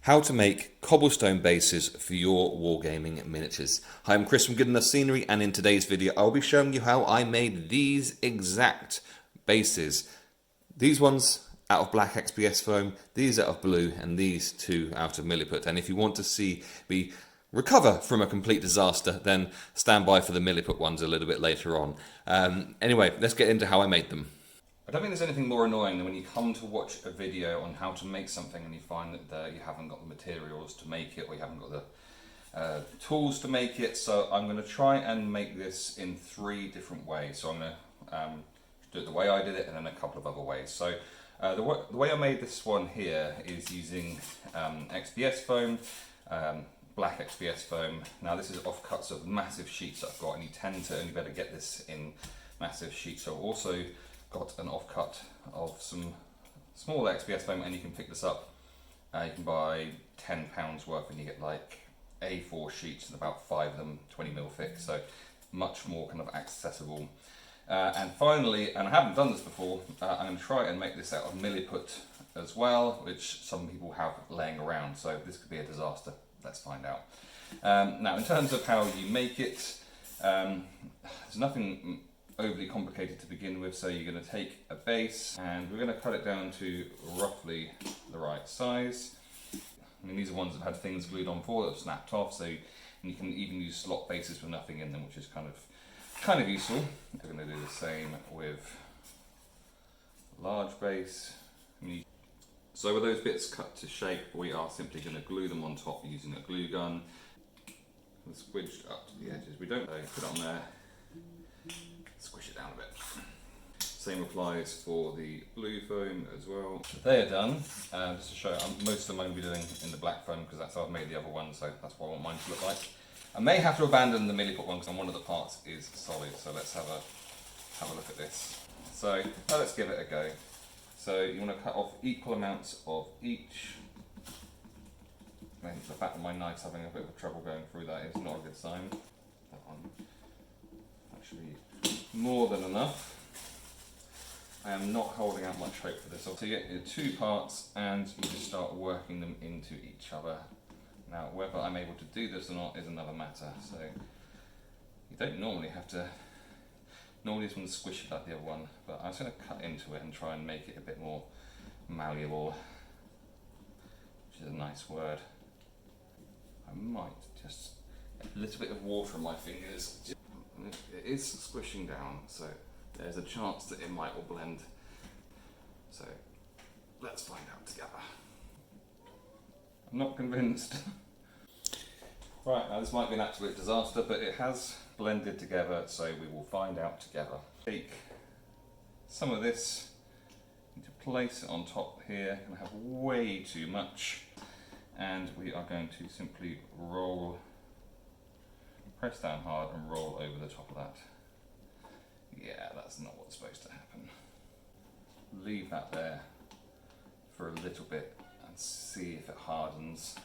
How to make cobblestone bases for your wargaming miniatures. Hi, I'm Chris from Good Enough Scenery, and in today's video I'll be showing you how I made these exact bases. These ones out of black XPS foam, these out of blue, and these two out of milliput. And if you want to see me recover from a complete disaster, then stand by for the milliput ones a little bit later on. Anyway, let's get into how I made them. I don't think there's anything more annoying than when you come to watch a video on how to make something and you find that you haven't got the materials to make it, or you haven't got the tools to make it. So I'm going to try and make this in 3 different ways. So I'm going to do it the way I did it, and then a couple of other ways. So the way I made this one here is using XPS foam, black XPS foam. Now this is offcuts of massive sheets that I've got, and you tend to only better get this in massive sheets. So also got an offcut of some small XPS foam, and you can pick this up. You can buy £10 worth and you get like A4 sheets, and about 5 of them 20mm thick, so much more kind of accessible. And finally, and I haven't done this before, I'm going to try and make this out of milliput as well, which some people have laying around, so this could be a disaster. Let's find out. Now in terms of how you make it, there's nothing overly complicated to begin with. So you're going to take a base and we're going to cut it down to roughly the right size. I mean, these are ones that have had things glued on before that have snapped off, so you can even use slot bases with nothing in them, which is kind of useful. We're going to do the same with large base. So with those bits cut to shape, we are simply going to glue them on top using a glue gun. Squidged up to the edges. We don't put it on there. Squish it down a bit. Same applies for the blue foam as well. They are done. Just to show you, most of them I'm going to be doing in the black foam because that's how I've made the other one, so that's what I want mine to look like. I may have to abandon the milliput one because one of the parts is solid, so let's have a look at this. So let's give it a go. So you want to cut off equal amounts of each. I mean, the fact that my knife's having a bit of trouble going through that is not a good sign. That one actually more than enough. I am not holding out much hope for this. So you get your 2 parts and you just start working them into each other. Now whether I'm able to do this or not is another matter. So you don't normally have to, normally this one's squishy like the other one, but I'm just going to cut into it and try and make it a bit more malleable, which is a nice word. I might just get a little bit of water on my fingers. It is squishing down, so there's a chance that it might all blend. So let's find out together. I'm not convinced. Right, now this might be an absolute disaster, but it has blended together, so we will find out together. Take some of this, need to place it on top here. I have way too much, and we are going to simply press down hard and roll over the top of that. Yeah, that's not what's supposed to happen. Leave that there for a little bit and see if it hardens,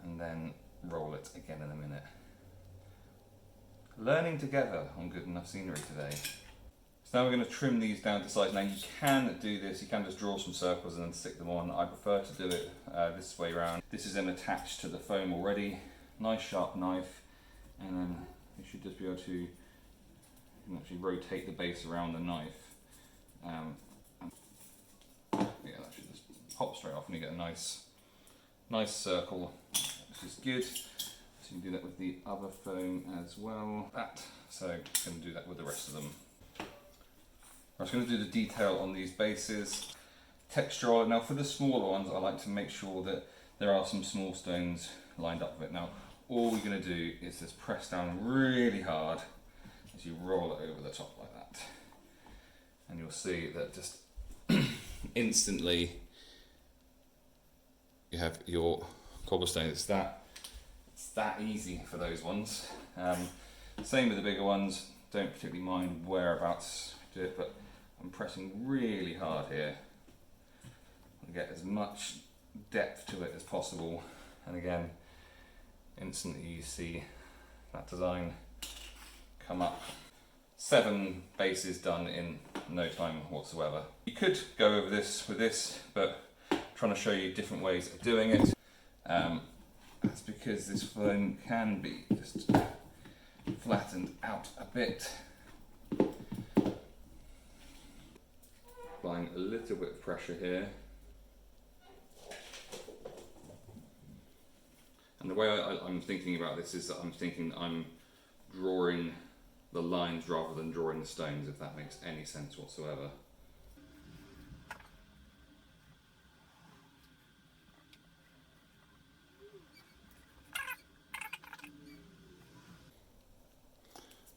and then roll it again in a minute. Learning together on Good Enough Scenery today. So now we're going to trim these down to size. Now you can do this, you can just draw some circles and then stick them on. I prefer to do it this way around. This is then attached to the foam already. Nice sharp knife, and then you should just be able to actually rotate the base around the knife. Yeah, that should just pop straight off and you get a nice circle, which is good. So you can do that with the other foam as well. So I'm going to do that with the rest of them. I'm just going to do the detail on these bases. Texture. Now for the smaller ones, I like to make sure that there are some small stones lined up with it. Now all we're going to do is just press down really hard as you roll it over the top like that. And you'll see that just instantly you have your cobblestone. It's that easy for those ones. Same with the bigger ones. Don't particularly mind whereabouts to do it, but I'm pressing really hard here to get as much depth to it as possible. And again, instantly you see that design come up. 7 bases done in no time whatsoever. You could go over this with this, but I'm trying to show you different ways of doing it. That's because this foam can be just flattened out a bit. Applying a little bit of pressure here. And the way I'm thinking about this is that I'm drawing the lines rather than drawing the stones, if that makes any sense whatsoever.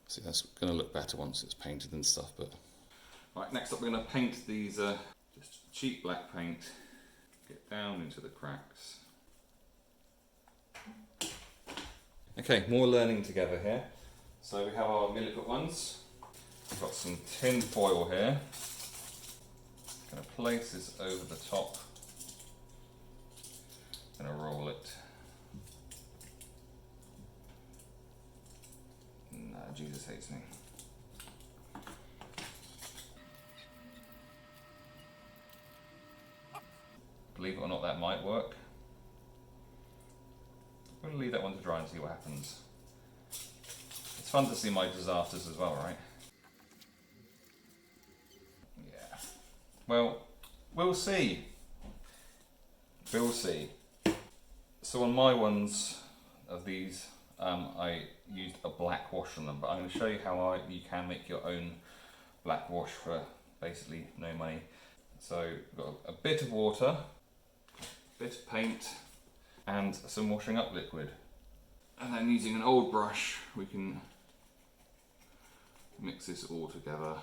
See, that's going to look better once it's painted and stuff. But right, next up we're going to paint these just cheap black paint, get down into the cracks. Okay, more learning together here. So we have our milliput ones. We've got some tin foil here. Going to place this over the top. Going to roll it. Nah, Jesus hates me. Believe it or not, that might work. I'm going to leave that one to dry and see what happens. It's fun to see my disasters as well, right? Yeah. Well, we'll see. We'll see. So on my ones of these, I used a black wash on them, but I'm going to show you how you can make your own black wash for basically no money. So we've got a bit of water, a bit of paint, and some washing up liquid. And then using an old brush, we can mix this all together.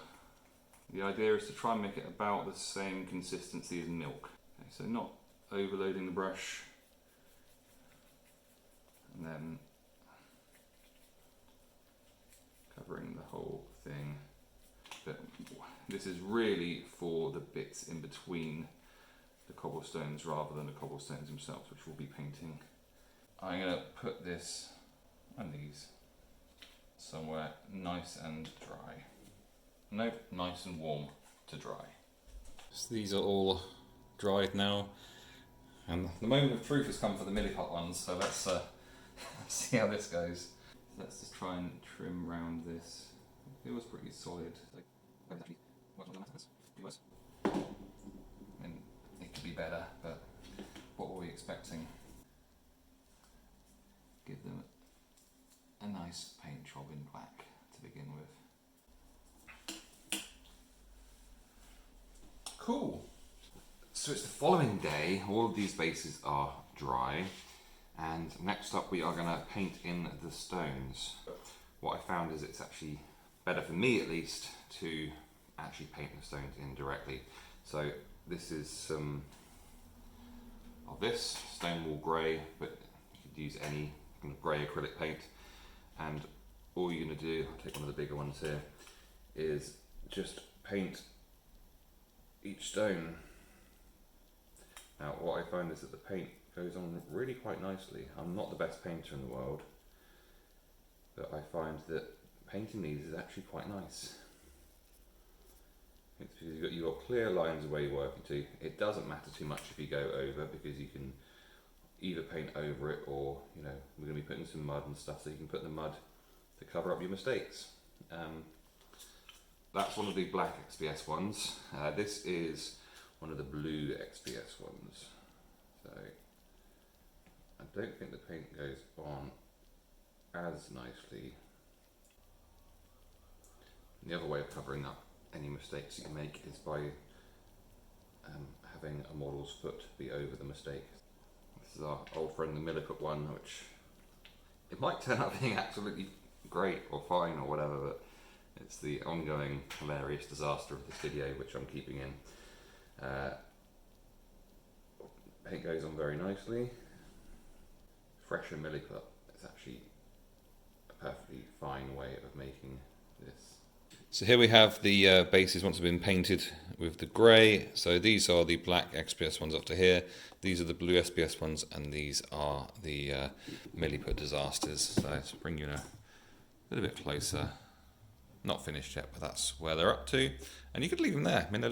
The idea is to try and make it about the same consistency as milk. Okay, so not overloading the brush, and then covering the whole thing. But this is really for the bits in between the cobblestones rather than the cobblestones themselves, which we'll be painting. I'm going to put this and these somewhere nice and dry. Nope, nice and warm to dry. So these are all dried now, and the moment of truth has come for the milliput ones, so let's see how this goes. So let's just try and trim around this. It feels pretty solid. I mean, it could be better, but what were we expecting? Give them a nice paint job in black to begin with. Cool. So it's the following day, all of these bases are dry, and next up we are going to paint in the stones. What I found is it's actually better, for me at least, to actually paint the stones in directly. So this is some of this stone wool grey, but you could use any kind of grey acrylic paint, and all you're going to do, I'll take one of the bigger ones here, is just paint each stone. Now what I find is that the paint goes on really quite nicely. I'm not the best painter in the world, but I find that painting these is actually quite nice. It's because you've got clear lines of where you're working to. It doesn't matter too much if you go over, because you can either paint over it, or we're going to be putting some mud and stuff, so you can put the mud to cover up your mistakes. That's one of the black XPS ones. This is one of the blue XPS ones. So I don't think the paint goes on as nicely. And the other way of covering up any mistakes that you make is by having a model's foot be over the mistake. This is our old friend the milliput one, which it might turn out being absolutely great or fine or whatever, but it's the ongoing hilarious disaster of this video, which I'm keeping in. Paint goes on very nicely. Fresher milliput is actually a perfectly fine way of making this. So here we have the bases once they've been painted with the grey. So these are the black XPS ones up to here. These are the blue SPS ones, and these are the milliput disasters. So let's bring you a little bit closer. Not finished yet, but that's where they're up to. And you could leave them there. I mean,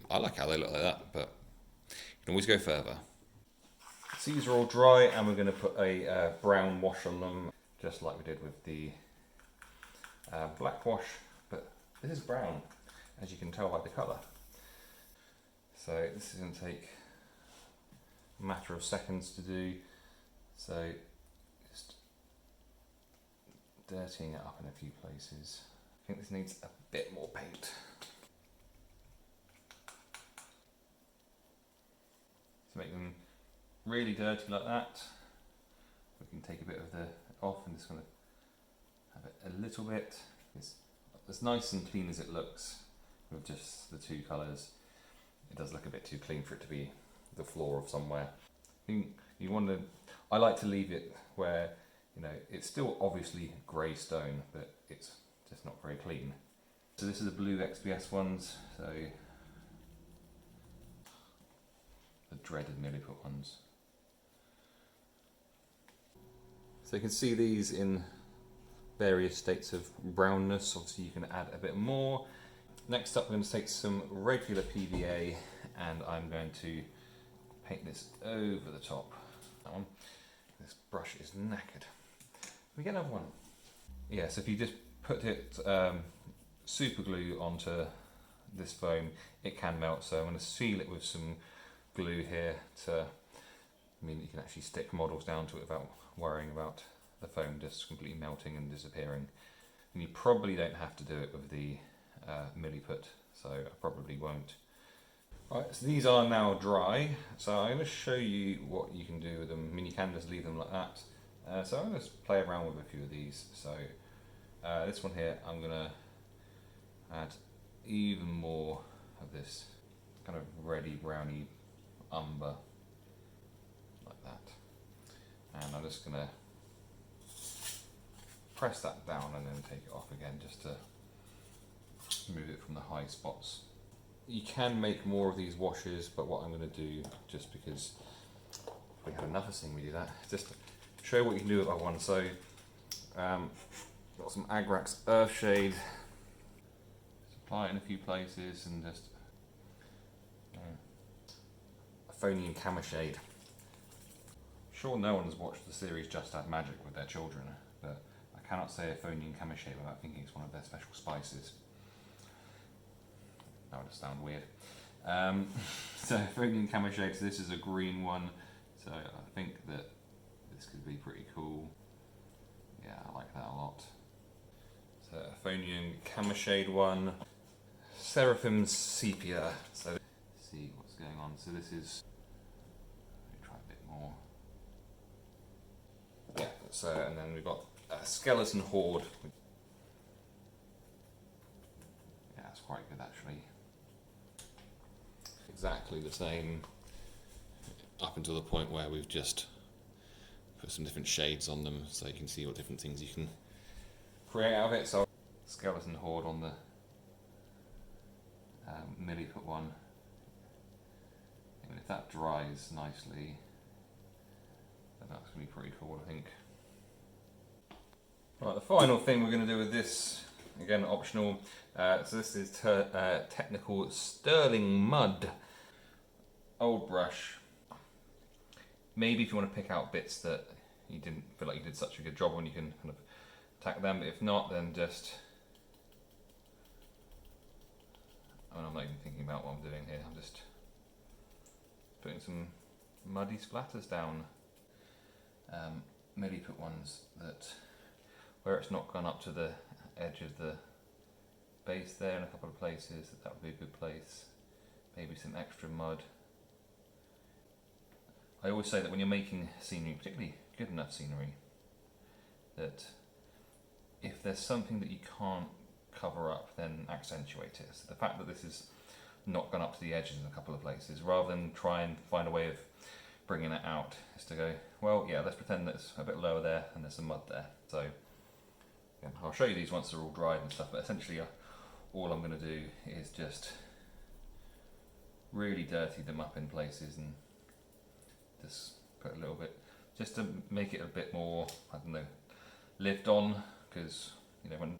I like how they look like that, but you can always go further. So these are all dry, and we're going to put a brown wash on them, just like we did with the black wash, but this is brown, as you can tell by the colour. So this is going to take a matter of seconds to do, so just dirtying it up in a few places. I think this needs a bit more paint. To make them really dirty like that, we can take a bit of the off and just kind of have it a little bit. It's as nice and clean as it looks with just the two colours. It does look a bit too clean for it to be the floor of somewhere. You want to, I like to leave it where, you know, it's still obviously grey stone, but it's just not very clean. So this is the blue XPS ones, so the dreaded milliput ones. So you can see these in various states of brownness. Obviously you can add a bit more. Next up, we're going to take some regular PVA and I'm going to paint this over the top. That one. This brush is knackered. Can we get another one? Yeah, so if you just put it super glue onto this foam, it can melt. So I'm going to seal it with some glue here to, I mean, you can actually stick models down to it without worrying about the foam just completely melting and disappearing. And you probably don't have to do it with the milliput, so I probably won't. Right, so these are now dry, so I'm going to show you what you can do with them. I mean, you can just leave them like that. So I'm going to just play around with a few of these. So this one here, I'm going to add even more of this kind of reddy browny umber like that, and I'm just going to press that down and then take it off again just to move it from the high spots. You can make more of these washes, but what I'm going to do, just because we have another thing we do that, just show what you can do with that one. So got some Agrax Earthshade, apply it in a few places, and just Euphonium Camoshade. Sure, no one's watched the series Just Add Magic with their children, but I cannot say Euphonium Camoshade without thinking it's one of their special spices. That would just sound weird. So Euphonium Camoshade, so this is a green one, so I think that this could be pretty cool. Yeah, I like that a lot. So Euphonium Camoshade one, Seraphim Sepia. So let's see what's going on. So this is, let me try a bit more. Yeah, so and then we've got a Skeleton Horde. Yeah, it's quite good actually. Exactly the same up until the point where we've just put some different shades on them so you can see what different things you can create out of it. So Skeleton Horde on the milliput one. And if that dries nicely, then that's going to be pretty cool, I think. Right, the final thing we're going to do with this, again optional, so this is technical Sterling Mud. Old brush. Maybe if you want to pick out bits that you didn't feel like you did such a good job on, you can kind of attack them, but if not, then just, I mean, I'm not even thinking about what I'm doing here, I'm just putting some muddy splatters down. Milliput ones that, where it's not gone up to the edge of the base there in a couple of places, that would be a good place. Maybe some extra mud. I always say that when you're making scenery, particularly good enough scenery, that if there's something that you can't cover up, then accentuate it. So the fact that this is not gone up to the edges in a couple of places, rather than try and find a way of bringing it out, is to go, well, yeah, let's pretend that it's a bit lower there and there's some mud there. So yeah, I'll show you these once they're all dried and stuff, but essentially all I'm going to do is just really dirty them up in places and just put a little bit, just to make it a bit more, I don't know, lived on, because, you know, when...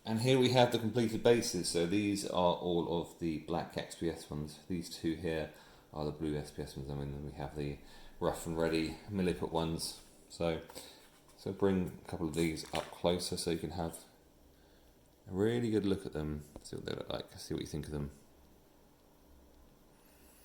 And here we have the completed bases. So these are all of the black XPS ones. These two here are the blue XPS ones, and then we have the rough and ready milliput ones. So bring a couple of these up closer so you can have a really good look at them, see what they look like, see what you think of them.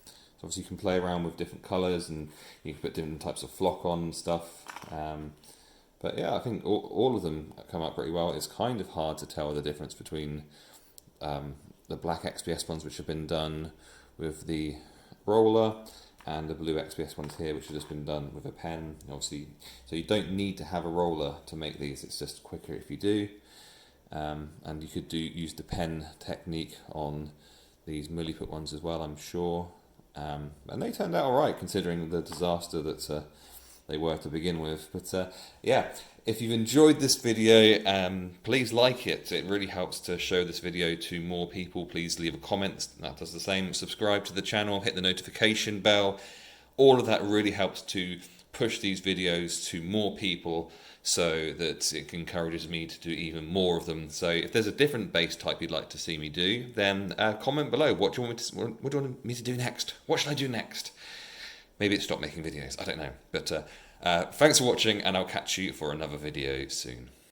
So obviously you can play around with different colours and you can put different types of flock on and stuff. But yeah, I think all of them come out pretty well. It's kind of hard to tell the difference between the black XPS ones, which have been done with the roller, and the blue XPS ones here, which have just been done with a pen. Obviously, so you don't need to have a roller to make these. It's just quicker if you do. And you could use the pen technique on these milliput ones as well, I'm sure. And they turned out alright considering the disaster that they were to begin with. But yeah, if you've enjoyed this video, please like it. It really helps to show this video to more people. Please leave a comment. That does the same. Subscribe to the channel, hit the notification bell. All of that really helps to push these videos to more people, so that it encourages me to do even more of them. So if there's a different base type you'd like to see me do, then comment below. What do you want me to do next? What should I do next? Maybe it's stop making videos, I don't know. But thanks for watching, and I'll catch you for another video soon.